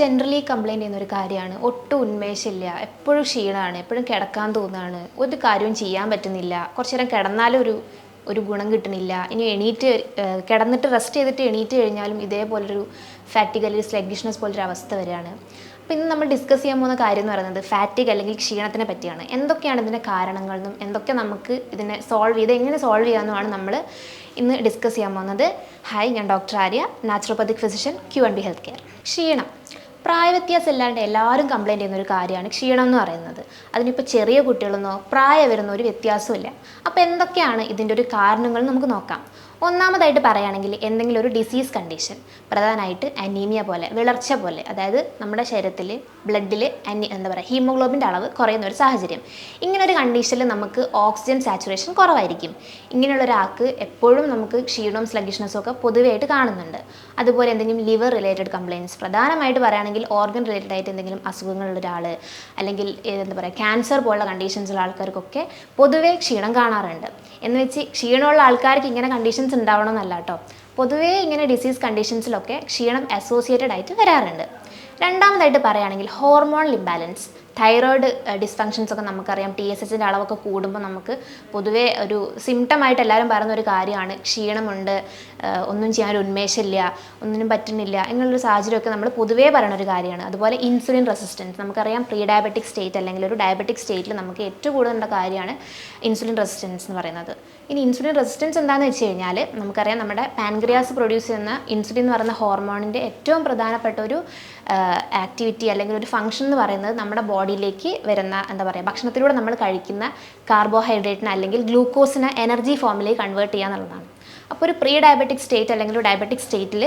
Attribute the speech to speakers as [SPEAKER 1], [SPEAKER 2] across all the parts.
[SPEAKER 1] Generally complaint ചെയ്യുന്ന ഒരു കാര്യമാണ്. ഒട്ടും ഉന്മേഷമില്ല, എപ്പോഴും ക്ഷീണമാണ്, എപ്പോഴും കിടക്കാൻ തോന്നുകയാണ്, ഒരു കാര്യവും ചെയ്യാൻ പറ്റുന്നില്ല, കുറച്ച് നേരം കിടന്നാലും ഒരു ഗുണം കിട്ടുന്നില്ല, ഇനി എണീറ്റ് കിടന്നിട്ട് റെസ്റ്റ് ചെയ്തിട്ട് എണീറ്റ് കഴിഞ്ഞാലും ഇതേപോലൊരു ഫാറ്റിക് അല്ലെങ്കിൽ സ്ലഗ്ഗിഷ്നെസ് പോലൊരു അവസ്ഥ വരികയാണ്. അപ്പോൾ ഇന്ന് നമ്മൾ ഡിസ്കസ് ചെയ്യാൻ പോകുന്ന കാര്യം എന്ന് പറയുന്നത് ഫാറ്റിക് അല്ലെങ്കിൽ ക്ഷീണത്തിനെ പറ്റിയാണ്. എന്തൊക്കെയാണ് ഇതിൻ്റെ കാരണങ്ങളെന്നും എന്തൊക്കെ നമുക്ക് ഇതിനെ എങ്ങനെ സോൾവ് ചെയ്യാമെന്നുമാണ് നമ്മൾ ഇന്ന് ഡിസ്കസ് ചെയ്യാൻ പോകുന്നത്. ഹായ്, ഞാൻ doctor Arya, naturopathic physician, Q&B health care. ക്ഷീണം പ്രായവ്യത്യാസം ഇല്ലാണ്ട് എല്ലാവരും കംപ്ലൈൻറ്റ് ചെയ്യുന്ന ഒരു കാര്യമാണ് ക്ഷീണം എന്ന് പറയുന്നത്. അതിനിപ്പോൾ ചെറിയ കുട്ടികളെന്നോ പ്രായവരെന്നോ ഒരു വ്യത്യാസമില്ല. അപ്പോൾ എന്തൊക്കെയാണ് ഇതിൻ്റെ ഒരു കാരണങ്ങൾ നമുക്ക് നോക്കാം. ഒന്നാമതായിട്ട് പറയുകയാണെങ്കിൽ എന്തെങ്കിലും ഒരു ഡിസീസ് കണ്ടീഷൻ, പ്രധാനമായിട്ട് അനീമിയ പോലെ, വിളർച്ച പോലെ, അതായത് നമ്മുടെ ശരീരത്തിൽ ബ്ലഡിൽ ഹീമോഗ്ലോബിൻ്റെ അളവ് കുറയുന്ന ഒരു സാഹചര്യം. ഇങ്ങനൊരു കണ്ടീഷനിൽ നമുക്ക് ഓക്സിജൻ സാച്ചുറേഷൻ കുറവായിരിക്കും. ഇങ്ങനെയുള്ള ഒരാൾക്ക് എപ്പോഴും നമുക്ക് ക്ഷീണവും സ്ലഗ്ഗിഷ്നെസ്സും ഒക്കെ പൊതുവെയായിട്ട് കാണുന്നുണ്ട്. അതുപോലെ എന്തെങ്കിലും ലിവർ റിലേറ്റഡ് കംപ്ലയിൻറ്റ്സ്, പ്രധാനമായിട്ട് പറയുകയാണെങ്കിൽ ഓർഗൻ റിലേറ്റഡ് ആയിട്ട് എന്തെങ്കിലും അസുഖങ്ങളുള്ള ഒരാൾ, അല്ലെങ്കിൽ ക്യാൻസർ പോലുള്ള കണ്ടീഷൻസുള്ള ആൾക്കാർക്കൊക്കെ പൊതുവേ ക്ഷീണം കാണാറുണ്ട്. എന്ന് വെച്ച് ക്ഷീണമുള്ള ആൾക്കാർക്ക് ഇങ്ങനെ കണ്ടീഷൻസ് ഉണ്ടാവണമെന്നല്ല കേട്ടോ. പൊതുവേ ഇങ്ങനെ ഡിസീസ് കണ്ടീഷൻസിലൊക്കെ ക്ഷീണം അസോസിയേറ്റഡ് ആയിട്ട് വരാറുണ്ട്. രണ്ടാമതായിട്ട് പറയുകയാണെങ്കിൽ ഹോർമോണൽ ഇംബാലൻസ്, തൈറോയ്ഡ് ഡിസ്ഫങ്ഷൻസ് ഒക്കെ നമുക്കറിയാം. TSHൻ്റെ അളവൊക്കെ കൂടുമ്പോൾ നമുക്ക് പൊതുവേ ഒരു സിംറ്റമായിട്ട് എല്ലാവരും പറയുന്ന ഒരു കാര്യമാണ് ക്ഷീണമുണ്ട്, ഒന്നും ചെയ്യാൻ ഒരു ഉന്മേഷമില്ല, ഒന്നിനും പറ്റുന്നില്ല, ഇങ്ങനെയുള്ളൊരു സാഹചര്യമൊക്കെ നമ്മൾ പൊതുവേ പറയുന്ന ഒരു കാര്യമാണ്. അതുപോലെ ഇൻസുലിൻ റെസിസ്റ്റൻസ്, നമുക്കറിയാം പ്രീ ഡയബറ്റിക് സ്റ്റേറ്റ് അല്ലെങ്കിൽ ഒരു ഡയബറ്റിക് സ്റ്റേറ്റിൽ നമുക്ക് ഏറ്റവും കൂടുതലുള്ള കാര്യമാണ് ഇൻസുലിൻ റെസിസ്റ്റൻസ് എന്ന് പറയുന്നത്. ഇനി ഇൻസുലിൻ റെസിസ്റ്റൻസ് എന്താണെന്ന് വെച്ച് കഴിഞ്ഞാൽ നമുക്കറിയാം നമ്മുടെ പാൻക്രിയാസ് പ്രൊഡ്യൂസ് ചെയ്യുന്ന ഇൻസുലിൻ എന്ന് പറയുന്ന ഹോർമോണിൻ്റെ ഏറ്റവും പ്രധാനപ്പെട്ട ഒരു ആക്ടിവിറ്റി അല്ലെങ്കിൽ ഒരു ഫംഗ്ഷൻ എന്ന് പറയുന്നത് നമ്മുടെ ബോഡിയിലേക്ക് വരുന്ന ഭക്ഷണത്തിലൂടെ നമ്മൾ കഴിക്കുന്ന കാർബോഹൈഡ്രേറ്റിനെ അല്ലെങ്കിൽ ഗ്ലൂക്കോസിനെ എനർജി ഫോമിലേക്ക് കൺവേർട്ട് ചെയ്യുക എന്നുള്ളതാണ്. അപ്പോൾ ഒരു പ്രീ ഡയബറ്റിക് സ്റ്റേറ്റ് അല്ലെങ്കിൽ ഒരു ഡയബറ്റിക് സ്റ്റേറ്റിൽ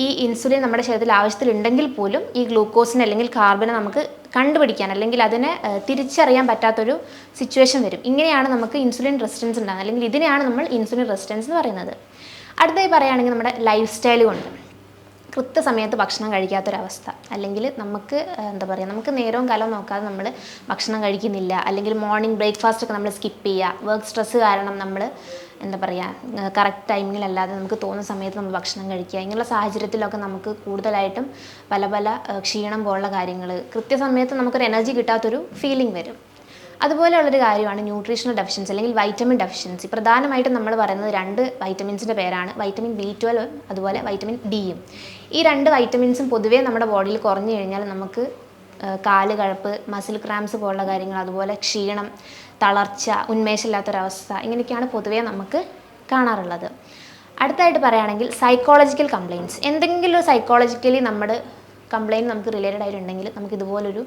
[SPEAKER 1] ഈ ഇൻസുലിൻ നമ്മുടെ ശരീരത്തിൽ ആവശ്യത്തിലുണ്ടെങ്കിൽ പോലും ഈ ഗ്ലൂക്കോസിനെ അല്ലെങ്കിൽ കാർബനെ നമുക്ക് കണ്ടുപിടിക്കാൻ അല്ലെങ്കിൽ അതിനെ തിരിച്ചറിയാൻ പറ്റാത്തൊരു സിറ്റുവേഷൻ വരും. ഇങ്ങനെയാണ് നമുക്ക് ഇൻസുലിൻ റെസിസ്റ്റൻസ് ഉണ്ടാകുന്നത്, അല്ലെങ്കിൽ ഇതിനെയാണ് നമ്മൾ ഇൻസുലിൻ റെസിസ്റ്റൻസ് എന്ന് പറയുന്നത്. അടുത്തായി പറയുകയാണെങ്കിൽ നമ്മുടെ ലൈഫ് സ്റ്റൈൽ കൊണ്ട് കൃത്യസമയത്ത് ഭക്ഷണം കഴിക്കാത്തൊരവസ്ഥ, അല്ലെങ്കിൽ നമുക്ക് നമുക്ക് നേരവും കാലവും നോക്കാതെ നമ്മൾ ഭക്ഷണം കഴിക്കുന്നില്ല, അല്ലെങ്കിൽ മോർണിംഗ് ബ്രേക്ക്ഫാസ്റ്റ് ഒക്കെ നമ്മൾ സ്കിപ്പ് ചെയ്യുക, വർക്ക് സ്ട്രെസ്സ് കാരണം നമ്മൾ കറക്റ്റ് ടൈമിങ്ങിലല്ലാതെ നമുക്ക് തോന്നുന്ന സമയത്ത് നമ്മൾ ഭക്ഷണം കഴിക്കുക, ഇങ്ങനെയുള്ള സാഹചര്യത്തിലൊക്കെ നമുക്ക് കൂടുതലായിട്ടും പല ക്ഷീണം പോലുള്ള കാര്യങ്ങൾ, കൃത്യസമയത്ത് നമുക്കൊരു എനർജി കിട്ടാത്തൊരു ഫീലിംഗ് വരും. അതുപോലെയുള്ളൊരു കാര്യമാണ് ന്യൂട്രീഷണൽ ഡെഫിഷ്യൻസി അല്ലെങ്കിൽ വൈറ്റമിൻ ഡെഫിഷ്യൻസി. പ്രധാനമായിട്ടും നമ്മൾ പറയുന്നത് 2 വൈറ്റമിൻസിൻ്റെ പേരാണ്, വൈറ്റമിൻ B12 അതുപോലെ വൈറ്റമിൻ Dയും. ഈ 2 വൈറ്റമിൻസും പൊതുവേ നമ്മുടെ ബോഡിയിൽ കുറഞ്ഞു കഴിഞ്ഞാൽ നമുക്ക് കാല് കഴപ്പ്, മസിൽ ക്രാംസ് പോലുള്ള കാര്യങ്ങൾ, അതുപോലെ ക്ഷീണം, തളർച്ച, ഉന്മേഷമില്ലാത്തൊരവസ്ഥ, ഇങ്ങനെയൊക്കെയാണ് പൊതുവേ നമുക്ക് കാണാറുള്ളത്. അടുത്തായിട്ട് പറയുകയാണെങ്കിൽ സൈക്കോളജിക്കൽ കംപ്ലയിൻറ്റ്സ്, എന്തെങ്കിലും ഒരു സൈക്കോളജിക്കലി നമ്മുടെ കംപ്ലയിൻറ്റ് നമുക്ക് റിലേറ്റഡ് ആയിട്ടുണ്ടെങ്കിൽ നമുക്ക് ഇതുപോലൊരു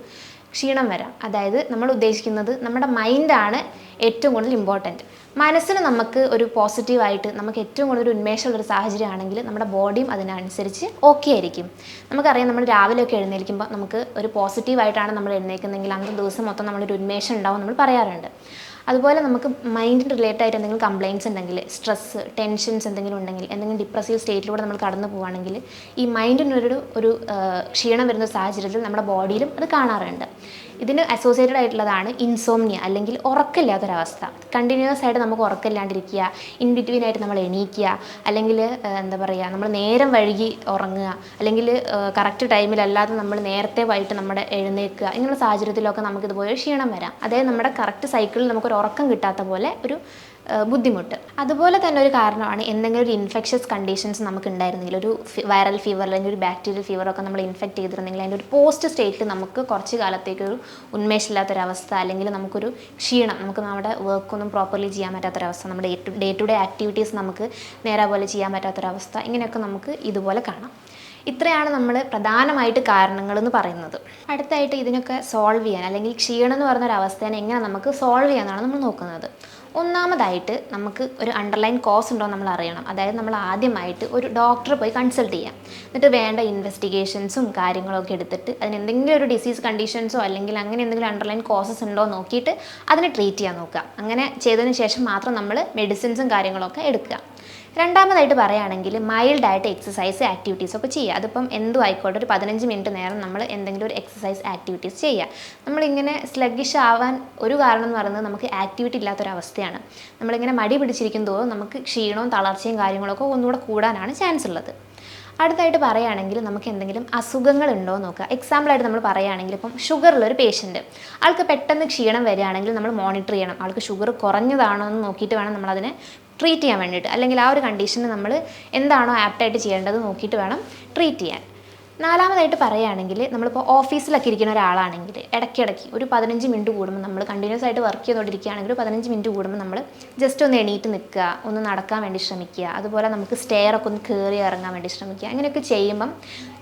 [SPEAKER 1] ക്ഷീണം വരാം. അതായത് നമ്മൾ ഉദ്ദേശിക്കുന്നത് നമ്മുടെ മൈൻഡാണ് ഏറ്റവും കൂടുതൽ ഇമ്പോർട്ടൻറ്റ്. മനസ്സിന് നമുക്ക് ഒരു പോസിറ്റീവായിട്ട് നമുക്ക് ഏറ്റവും കൂടുതൽ ഉന്മേഷമുള്ളൊരു സാഹചര്യമാണെങ്കിൽ നമ്മുടെ ബോഡിയും അതിനനുസരിച്ച് ഓക്കെ ആയിരിക്കും. നമുക്കറിയാം നമ്മൾ രാവിലെയൊക്കെ എഴുന്നേൽക്കുമ്പോൾ നമുക്ക് ഒരു പോസിറ്റീവായിട്ടാണ് നമ്മൾ എഴുന്നേൽക്കുന്നതെങ്കിൽ അന്നത്തെ ദിവസം മൊത്തം നമ്മളൊരു ഉന്മേഷം ഉണ്ടാവും നമ്മൾ പറയാറുണ്ട്. അതുപോലെ നമുക്ക് മൈൻഡിന് റിലേറ്റഡ് ആയിട്ട് എന്തെങ്കിലും കംപ്ലയിൻറ്റ്സ് ഉണ്ടെങ്കിൽ, സ്ട്രെസ്സ്, ടെൻഷൻസ് എന്തെങ്കിലും ഉണ്ടെങ്കിൽ, എന്തെങ്കിലും ഡിപ്രസീവ് സ്റ്റേറ്റിലൂടെ നമ്മൾ കടന്നു പോവുകയാണെങ്കിൽ ഈ മൈൻഡിനൊരു ക്ഷീണം വരുന്ന സാഹചര്യത്തിൽ നമ്മുടെ ബോഡിയിലും അത് കാണാറുണ്ട്. ഇതിന് അസോസിയേറ്റഡ് ആയിട്ടുള്ളതാണ് ഇൻസോംനിയ അല്ലെങ്കിൽ ഉറക്കമില്ലാത്തൊരവസ്ഥ. കണ്ടിന്യൂസ് ആയിട്ട് നമുക്ക് ഉറക്കമില്ലാണ്ടിരിക്കുക, ഇൻ ബിറ്റ്വീൻ ആയിട്ട് നമ്മൾ എണീക്കുക, അല്ലെങ്കിൽ നമ്മൾ നേരം വഴുകി ഉറങ്ങുക, അല്ലെങ്കിൽ കറക്റ്റ് ടൈമിലല്ലാതെ നമ്മൾ നേരത്തെ വൈകിട്ട് നമ്മുടെ എഴുന്നേൽക്കുക, ഇങ്ങനെയുള്ള സാഹചര്യത്തിലൊക്കെ നമുക്കിതുപോലെ ക്ഷീണം വരാം. അതായത് നമ്മുടെ കറക്റ്റ് സൈക്കിളിൽ നമുക്കൊരു ഉറക്കം കിട്ടാത്ത പോലെ ഒരു ബുദ്ധിമുട്ട്. അതുപോലെ തന്നെ ഒരു കാരണമാണ് എന്തെങ്കിലും ഒരു ഇൻഫെക്ഷ്യസ് കണ്ടീഷൻസ് നമുക്ക് ഉണ്ടായിരുന്നെങ്കിൽ, ഒരു വൈറൽ ഫീവർ അല്ലെങ്കിൽ ഒരു ബാക്ടീരിയൽ ഫീവറൊക്കെ നമ്മൾ ഇൻഫെക്റ്റ് ചെയ്തിരുന്നെങ്കിൽ അതിൻ്റെ ഒരു പോസ്റ്റ് സ്റ്റേറ്റിൽ നമുക്ക് കുറച്ച് കാലത്തേക്കൊരു ഉന്മേഷമില്ലാത്തൊരവസ്ഥ, അല്ലെങ്കിൽ നമുക്കൊരു ക്ഷീണം, നമുക്ക് നമ്മുടെ വർക്കൊന്നും പ്രോപ്പർലി ചെയ്യാൻ പറ്റാത്തൊരവസ്ഥ, നമ്മുടെ ഡേ ടു ഡേ ആക്ടിവിറ്റീസ് നമുക്ക് നേരെ പോലെ ചെയ്യാൻ പറ്റാത്തൊരവസ്ഥ, ഇങ്ങനെയൊക്കെ നമുക്ക് ഇതുപോലെ കാണാം. ഇത്രയാണ് നമ്മൾ പ്രധാനമായിട്ട് കാരണങ്ങളെന്ന് പറയുന്നത്. അടുത്തായിട്ട് ഇതിനൊക്കെ സോൾവ് ചെയ്യാൻ, അല്ലെങ്കിൽ ക്ഷീണം എന്ന് പറഞ്ഞൊരവസ്ഥേനെ എങ്ങനെ നമുക്ക് സോൾവ് ചെയ്യാമെന്നാണ് നമ്മൾ നോക്കുന്നത്. ഒന്നാമതായിട്ട് നമുക്ക് ഒരു അണ്ടർലൈൻ കോസ് ഉണ്ടോ നമ്മൾ അറിയണം. അതായത് നമ്മൾ ആദ്യമായിട്ട് ഒരു ഡോക്ടറെ പോയി കൺസൾട്ട് ചെയ്യാം. എന്നിട്ട് വേണ്ട ഇൻവെസ്റ്റിഗേഷൻസും കാര്യങ്ങളൊക്കെ എടുത്തിട്ട് അതിന് എന്തെങ്കിലും ഒരു ഡിസീസ് കണ്ടീഷൻസോ അല്ലെങ്കിൽ അങ്ങനെ എന്തെങ്കിലും അണ്ടർലൈൻ കോസസ് ഉണ്ടോ നോക്കിയിട്ട് അതിനെ ട്രീറ്റ് ചെയ്യാൻ നോക്കുക. അങ്ങനെ ചെയ്തതിന് ശേഷം മാത്രം നമ്മൾ മെഡിസിൻസും കാര്യങ്ങളൊക്കെ എടുക്കുക. രണ്ടാമതായിട്ട് പറയുകയാണെങ്കിൽ മൈൽഡായിട്ട് എക്സസൈസ് ആക്ടിവിറ്റീസൊക്കെ ചെയ്യുക. അതിപ്പം എന്തും ആയിക്കോട്ടെ, ഒരു 15 മിനിറ്റ് നേരം നമ്മൾ എന്തെങ്കിലും ഒരു എക്സസൈസ് ആക്ടിവിറ്റീസ് ചെയ്യുക. നമ്മളിങ്ങനെ സ്ലഗ്ഗിഷ് ആവാൻ ഒരു കാരണം എന്ന് പറയുന്നത് നമുക്ക് ആക്ടിവിറ്റി ഇല്ലാത്തൊരവസ്ഥയാണ്. നമ്മളിങ്ങനെ മടി പിടിച്ചിരിക്കും തോറും നമുക്ക് ക്ഷീണവും തളർച്ചയും കാര്യങ്ങളൊക്കെ ഒന്നുകൂടെ കൂടാനാണ് ചാൻസ് ഉള്ളത്. അടുത്തായിട്ട് പറയുകയാണെങ്കിൽ നമുക്ക് എന്തെങ്കിലും അസുഖങ്ങളുണ്ടോ എന്ന് നോക്കുക. എക്സാമ്പിളായിട്ട് നമ്മൾ പറയുകയാണെങ്കിൽ ഇപ്പം ഷുഗറുള്ളൊരു പേഷ്യൻറ്റ്, ആൾക്ക് പെട്ടെന്ന് ക്ഷീണം വരികയാണെങ്കിൽ നമ്മൾ മോണിറ്റർ ചെയ്യണം. ആൾക്ക് ഷുഗർ കുറഞ്ഞതാണോ എന്ന് നോക്കിയിട്ട് വേണം നമ്മളതിനെ ട്രീറ്റ് ചെയ്യാൻ വേണ്ടിയിട്ട്. അല്ലെങ്കിൽ ആ ഒരു കണ്ടീഷന് നമ്മൾ എന്താണോ ആപ്റ്റായിട്ട് ചെയ്യേണ്ടത് നോക്കിയിട്ട് വേണം ട്രീറ്റ് ചെയ്യാൻ. നാലാമതായിട്ട് പറയുകയാണെങ്കിൽ നമ്മളിപ്പോൾ ഓഫീസിലൊക്കെ ഇരിക്കുന്ന ഒരാളാണെങ്കിൽ ഇടയ്ക്കിടയ്ക്ക് ഒരു 15 മിനിറ്റ് കൂടുമ്പോൾ നമ്മൾ കണ്ടിന്യൂസ് ആയിട്ട് വർക്ക് ചെയ്തുകൊണ്ടിരിക്കുകയാണെങ്കിൽ ഒരു 15 മിനിറ്റ് കൂടുമ്പോൾ നമ്മൾ ജസ്റ്റ് ഒന്ന് എണീറ്റ് നിൽക്കുക, ഒന്ന് നടക്കാൻ വേണ്ടി ശ്രമിക്കുക. അതുപോലെ നമുക്ക് സ്റ്റെയറൊക്കെ ഒന്ന് കയറി ഇറങ്ങാൻ വേണ്ടി ശ്രമിക്കുക. അങ്ങനെയൊക്കെ ചെയ്യുമ്പം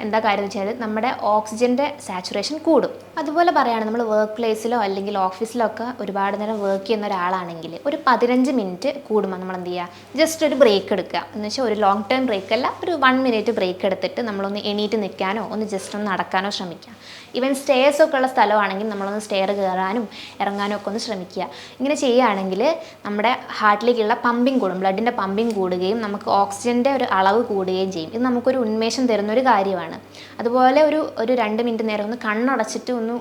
[SPEAKER 1] എന്താ കാര്യം വെച്ചാൽ നമ്മുടെ ഓക്സിജൻ്റെ സാച്ചുറേഷൻ കൂടും. അതുപോലെ പറയുകയാണെങ്കിൽ നമ്മൾ വർക്ക് പ്ലേസിലോ അല്ലെങ്കിൽ ഓഫീസിലോ ഒക്കെ ഒരുപാട് നേരം വർക്ക് ചെയ്യുന്ന ഒരാളാണെങ്കിൽ ഒരു 15 മിനിറ്റ് കൂടുമ്പോൾ നമ്മൾ എന്ത് ചെയ്യുക, ജസ്റ്റ് ഒരു ബ്രേക്ക് എടുക്കുക. എന്ന് വെച്ചാൽ ഒരു ലോങ് ടേം ബ്രേക്ക് അല്ല, ഒരു 1 മിനിറ്റ് ബ്രേക്ക് എടുത്തിട്ട് നമ്മളൊന്ന് എണീറ്റ് നിൽക്കുക, ഒന്ന് ജസ്റ്റ് ഒന്ന് നടക്കാനോ ശ്രമിക്കുക. ഈവൻ സ്റ്റെയർസ് ഒക്കെ ഉള്ള സ്ഥലമാണെങ്കിൽ നമ്മളൊന്ന് സ്റ്റെയർ കയറാനും ഇറങ്ങാനും ഒക്കെ ഒന്ന് ശ്രമിക്കുക. ഇങ്ങനെ ചെയ്യുകയാണെങ്കിൽ നമ്മുടെ ഹാർട്ടിലേക്കുള്ള പമ്പിങ് കൂടും, ബ്ലഡിൻ്റെ പമ്പിങ് കൂടുകയും നമുക്ക് ഓക്സിജൻ്റെ ഒരു അളവ് കൂടുകയും ചെയ്യും. ഇത് നമുക്കൊരു ഉന്മേഷം തരുന്നൊരു കാര്യമാണ്. അതുപോലെ ഒരു 2 മിനിറ്റ് നേരം ഒന്ന് കണ്ണടച്ചിട്ട് ഒന്ന്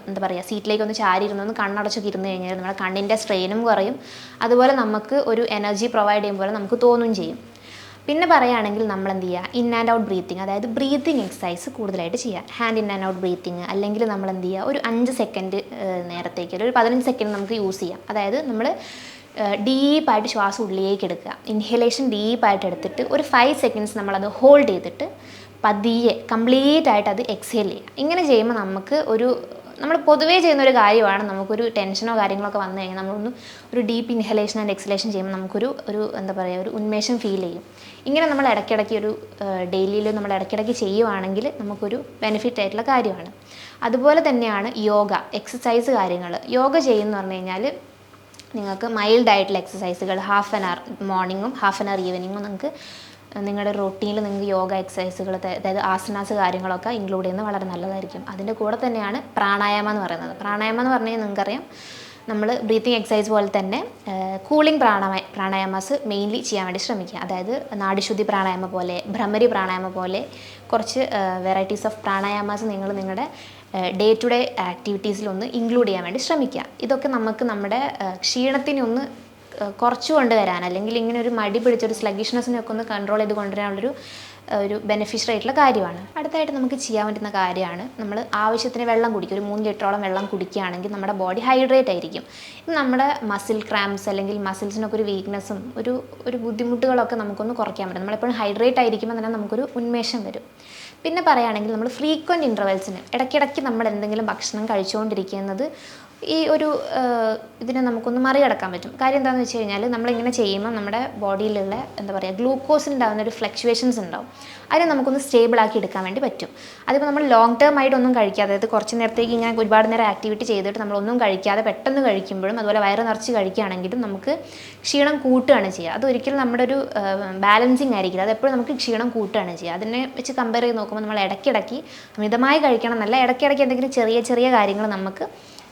[SPEAKER 1] എന്താ പറയുക, സീറ്റിലേക്ക് ഒന്ന് ചാരി ഇരുന്നൊന്ന് കണ്ണടച്ചൊക്കെ ഇരുന്ന് കഴിഞ്ഞാൽ നമ്മുടെ കണ്ണിൻ്റെ സ്ട്രെയിനും കുറയും. അതുപോലെ നമുക്ക് ഒരു എനർജി പ്രൊവൈഡ് ചെയ്യുമ്പോൾ നമുക്ക് തോന്നുകയും ചെയ്യും. പിന്നെ പറയുകയാണെങ്കിൽ നമ്മൾ എന്ത് ചെയ്യുക, ഇൻ ആൻഡ് ഔട്ട് ബ്രീത്തിങ്, അതായത് ബ്രീത്തിങ് എക്സസൈസ് കൂടുതലായിട്ട് ചെയ്യുക. Hand in and out breathing, അല്ലെങ്കിൽ നമ്മൾ എന്ത് ചെയ്യുക, ഒരു 5 സെക്കൻഡ് നേരത്തേക്ക് ഒരു 15 സെക്കൻഡ് നമുക്ക് യൂസ് ചെയ്യാം. അതായത് നമ്മൾ ഡീപ്പായിട്ട് ശ്വാസം ഉള്ളിലേക്ക് എടുക്കുക, ഇൻഹലേഷൻ ഡീപ്പായിട്ട് എടുത്തിട്ട് ഒരു 5 സെക്കൻഡ്സ് നമ്മളത് ഹോൾഡ് ചെയ്തിട്ട് പതിയെ കംപ്ലീറ്റ് ആയിട്ട് അത് എക്സേൽ ചെയ്യുക. ഇങ്ങനെ ചെയ്യുമ്പോൾ നമുക്ക് നമ്മൾ പൊതുവേ ചെയ്യുന്നൊരു കാര്യമാണ്. നമുക്കൊരു ടെൻഷനോ കാര്യങ്ങളൊക്കെ വന്നു കഴിഞ്ഞാൽ നമ്മളൊന്ന് ഒരു ഡീപ്പ് ഇൻഹലേഷൻ ആൻഡ് എക്സലേഷൻ ചെയ്യുമ്പോൾ നമുക്കൊരു എന്താ പറയുക, ഒരു ഉന്മേഷം ഫീൽ ചെയ്യും. ഇങ്ങനെ നമ്മൾ ഇടയ്ക്കിടയ്ക്ക് ഡെയിലിയിൽ നമ്മൾ ഇടയ്ക്കിടയ്ക്ക് ചെയ്യുവാണെങ്കിൽ നമുക്കൊരു ബെനിഫിറ്റ് ആയിട്ടുള്ള കാര്യമാണ്. അതുപോലെ തന്നെയാണ് യോഗ എക്സസൈസ് കാര്യങ്ങൾ. യോഗ ചെയ്യുമെന്ന് പറഞ്ഞു കഴിഞ്ഞാൽ നിങ്ങൾക്ക് മൈൽഡ് ആയിട്ടുള്ള എക്സസൈസുകൾ ഹാഫ് ആൻ അവർ മോർണിംഗും ഹാഫ് ആൻ അവർ ഈവനിങ്ങും നിങ്ങൾക്ക് നിങ്ങളുടെ റൊട്ടീനിൽ നിങ്ങൾക്ക് യോഗ എക്സസൈസുകൾ, അതായത് ആസനാസ് കാര്യങ്ങളൊക്കെ ഇൻക്ലൂഡ് ചെയ്യുന്നത് വളരെ നല്ലതായിരിക്കും. അതിൻ്റെ കൂടെ തന്നെയാണ് പ്രാണായാമം എന്ന് പറയുന്നത്. പ്രാണായാമം എന്ന് പറഞ്ഞു കഴിഞ്ഞാൽ നിങ്ങൾക്കറിയാം, നമ്മൾ ബ്രീത്തിങ് എക്സസൈസ് പോലെ തന്നെ കൂളിംഗ് പ്രാണായാമാസ് മെയിൻലി ചെയ്യാൻ വേണ്ടി ശ്രമിക്കുക. അതായത് നാഡിശുദ്ധി പ്രാണായാമ പോലെ, ഭ്രമരി പ്രാണായാമ പോലെ കുറച്ച് വെറൈറ്റീസ് ഓഫ് പ്രാണായാമാസ് നിങ്ങൾ നിങ്ങളുടെ ഡേ ടു ഡേ ആക്ടിവിറ്റീസിലൊന്ന് ഇൻക്ലൂഡ് ചെയ്യാൻ വേണ്ടി ശ്രമിക്കുക. ഇതൊക്കെ നമുക്ക് നമ്മുടെ ക്ഷീണത്തിനെ ഒന്ന് കുറച്ച് കൊണ്ടുവരാൻ, അല്ലെങ്കിൽ ഇങ്ങനെ ഒരു മടി പിടിച്ചൊരു സ്ലഗിഷ്നെസ്സിനൊക്കെ ഒന്ന് കൺട്രോൾ ചെയ്ത് കൊണ്ടുവരാനുള്ളൊരു ബെനിഫിഷ്യൽ ആയിട്ടുള്ള കാര്യമാണ്. അടുത്തായിട്ട് നമുക്ക് ചെയ്യാൻ പറ്റുന്ന കാര്യമാണ് നമ്മൾ ആവശ്യത്തിന് വെള്ളം കുടിക്കുക. ഒരു 3 ലിറ്ററോളം വെള്ളം കുടിക്കുകയാണെങ്കിൽ നമ്മുടെ ബോഡി ഹൈഡ്രേറ്റ് ആയിരിക്കും. ഇത് നമ്മുടെ മസിൽ ക്രാംസ് അല്ലെങ്കിൽ മസിൽസിനൊക്കെ ഒരു വീക്ക്നെസ്സും ഒരു ബുദ്ധിമുട്ടുകളൊക്കെ നമുക്കൊന്ന് കുറയ്ക്കാൻ പറ്റും. നമ്മളെപ്പോഴും ഹൈഡ്രേറ്റ് ആയിരിക്കുമ്പോൾ തന്നെ നമുക്കൊരു ഉന്മേഷം വരും. പിന്നെ പറയുകയാണെങ്കിൽ നമ്മൾ ഫ്രീക്വൻറ്റ് ഇൻ്റർവെൽസിന് ഇടയ്ക്കിടയ്ക്ക് നമ്മൾ എന്തെങ്കിലും ഭക്ഷണം കഴിച്ചുകൊണ്ടിരിക്കുന്നത് ഇതിനെ നമുക്കൊന്ന് മറികടക്കാൻ പറ്റും. കാര്യം എന്താണെന്ന് വെച്ച് കഴിഞ്ഞാൽ നമ്മളിങ്ങനെ ചെയ്യുമ്പോൾ നമ്മുടെ ബോഡിയിലുള്ള എന്താ പറയുക, ഗ്ലൂക്കോസിനുണ്ടാകുന്ന ഒരു ഫ്ലക്ച്വേഷൻസ് ഉണ്ടാവും. അതിനെ നമുക്കൊന്ന് സ്റ്റേബിളാക്കി എടുക്കാൻ വേണ്ടി പറ്റും. അതിപ്പോൾ നമ്മൾ ലോങ് ടേം ആയിട്ടൊന്നും കഴിക്കാതെ, അതായത് കുറച്ച് നേരത്തേക്ക് ഇങ്ങനെ ഒരുപാട് നേരം ആക്ടിവിറ്റി ചെയ്തിട്ട് നമ്മളൊന്നും കഴിക്കാതെ പെട്ടെന്ന് കഴിക്കുമ്പോഴും അതുപോലെ വയറ് നിറച്ച് കഴിക്കുകയാണെങ്കിലും നമുക്ക് ക്ഷീണം കൂട്ടുകയാണ് ചെയ്യുക. അതൊരിക്കലും നമ്മുടെ ഒരു ബാലൻസിങ് ആയിരിക്കില്ല. അതെപ്പോഴും നമുക്ക് ക്ഷീണം കൂട്ടുകയാണ് ചെയ്യുക. അതിനെ വെച്ച് കമ്പയർ ചെയ്ത് നോക്കുമ്പോൾ നമ്മൾ ഇടയ്ക്കിടയ്ക്ക് അമിതമായി കഴിക്കണം എന്നല്ല, ഇടയ്ക്കിടയ്ക്ക് എന്തെങ്കിലും ചെറിയ ചെറിയ കാര്യങ്ങൾ നമുക്ക്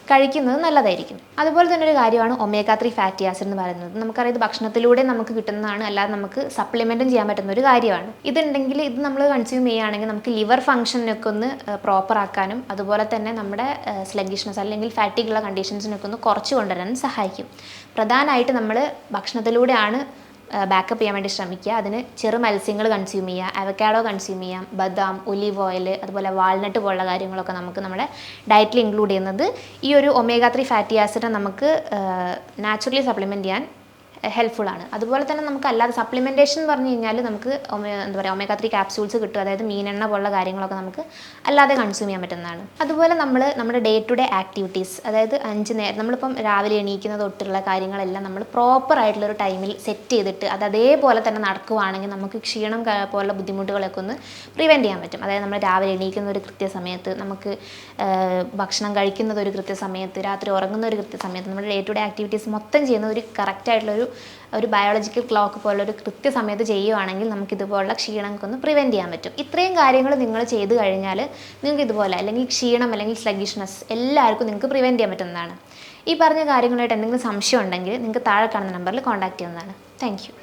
[SPEAKER 1] കഴിക്കുന്നത് നല്ലതായിരിക്കും. അതുപോലെ തന്നെ ഒരു കാര്യമാണ് ഒമേഗ 3 ഫാറ്റി ആസിഡ് എന്ന് പറയുന്നത്. നമുക്കറിയാം ഇത് ഭക്ഷണത്തിലൂടെ നമുക്ക് കിട്ടുന്നതാണ്, അല്ലാതെ നമുക്ക് സപ്ലിമെൻറ്റും ചെയ്യാൻ പറ്റുന്ന ഒരു കാര്യമാണ്. ഇതുണ്ടെങ്കിൽ ഇത് നമ്മൾ കൺസ്യൂം ചെയ്യുകയാണെങ്കിൽ നമുക്ക് ലിവർ ഫംഗ്ഷനൊക്കെ ഒന്ന് പ്രോപ്പർ ആക്കാനും അതുപോലെ തന്നെ നമ്മുടെ സ്ലഗിഷ്നെസ് അല്ലെങ്കിൽ ഫാറ്റിക്കുള്ള കണ്ടീഷൻസിനൊക്കെ ഒന്ന് കുറച്ച് കൊണ്ടുവരാനും സഹായിക്കും. പ്രധാനമായിട്ട് നമ്മൾ ഭക്ഷണത്തിലൂടെയാണ് ബാക്കപ്പ് ചെയ്യാൻ വേണ്ടി ശ്രമിക്കുക. അതിന് ചെറു മത്സ്യങ്ങൾ കൺസ്യൂം ചെയ്യുക, അവക്കാഡോ കൺസ്യൂം ചെയ്യാം, ബദാം, ഒലീവ് ഓയിൽ, അതുപോലെ വാൾനട്ട് പോലുള്ള കാര്യങ്ങളൊക്കെ നമുക്ക് നമ്മുടെ ഡയറ്റിൽ ഇൻക്ലൂഡ് ചെയ്യുന്നത് ഈ ഒരു ഒമേഗ 3 ഫാറ്റി ആസിഡ് നമുക്ക് നാച്ചുറലി സപ്ലിമെൻറ്റ് ചെയ്യാൻ ഹെൽപ്ഫുള്ളാണ്. അതുപോലെ തന്നെ നമുക്ക് അല്ലാതെ സപ്ലിമെൻറ്റേഷൻ എന്ന് പറഞ്ഞു കഴിഞ്ഞാൽ നമുക്ക് എന്താ പറയുക, ഒമേഗ 3 ക്യാപ്സ്യൂൾസ് കിട്ടും. അതായത് മീനെണ്ണ പോലുള്ള കാര്യങ്ങളൊക്കെ നമുക്ക് അല്ലാതെ കൺസ്യൂം ചെയ്യാൻ പറ്റുന്നതാണ്. അതുപോലെ നമ്മൾ നമ്മുടെ ഡേ ടു ഡേ ആക്ടിവിറ്റീസ്, അതായത് 5 നേരം നമ്മളിപ്പം രാവിലെ എണീക്കുന്ന തൊട്ടുള്ള കാര്യങ്ങളെല്ലാം നമ്മൾ പ്രോപ്പർ ആയിട്ടുള്ളൊരു ടൈമിൽ സെറ്റ് ചെയ്തിട്ട് അത് അതേപോലെ തന്നെ നടക്കുകയാണെങ്കിൽ നമുക്ക് ക്ഷീണം പോലുള്ള ബുദ്ധിമുട്ടുകളൊക്കെ ഒന്ന് പ്രിവെൻറ്റ് ചെയ്യാൻ പറ്റും. അതായത് നമ്മൾ രാവിലെ എണീക്കുന്ന ഒരു കൃത്യസമയത്ത്, നമുക്ക് ഭക്ഷണം കഴിക്കുന്നത് ഒരു കൃത്യസമയത്ത്, രാത്രി ഉറങ്ങുന്ന ഒരു കൃത്യസമയത്ത്, നമ്മുടെ ഡേ ടു ഡേ ആക്ടിവിറ്റീസ് മൊത്തം ചെയ്യുന്ന ഒരു കറക്റ്റായിട്ടുള്ളൊരു ബയോളജിക്കൽ ക്ലോക്ക് പോലൊരു കൃത്യസമയത്ത് ചെയ്യുവാണെങ്കിൽ നമുക്ക് ഇതുപോലുള്ള ക്ഷീണമൊക്കെ ഒന്ന് പ്രിവെൻറ്റ് ചെയ്യാൻ പറ്റും. ഇത്രയും കാര്യങ്ങൾ നിങ്ങൾ ചെയ്ത് കഴിഞ്ഞാൽ നിങ്ങൾക്ക് ഇതുപോലെ അല്ലെങ്കിൽ ക്ഷീണം അല്ലെങ്കിൽ സ്ലഗിഷ്നെസ് എല്ലാവർക്കും നിങ്ങൾക്ക് പ്രിവെൻറ്റ് ചെയ്യാൻ പറ്റുന്നതാണ്. ഈ പറഞ്ഞ കാര്യങ്ങളായിട്ട് എന്തെങ്കിലും സംശയം ഉണ്ടെങ്കിൽ നിങ്ങൾക്ക് താഴെ കാണുന്ന നമ്പറിൽ കോൺടാക്റ്റ് ചെയ്യുന്നതാണ്. Thank you.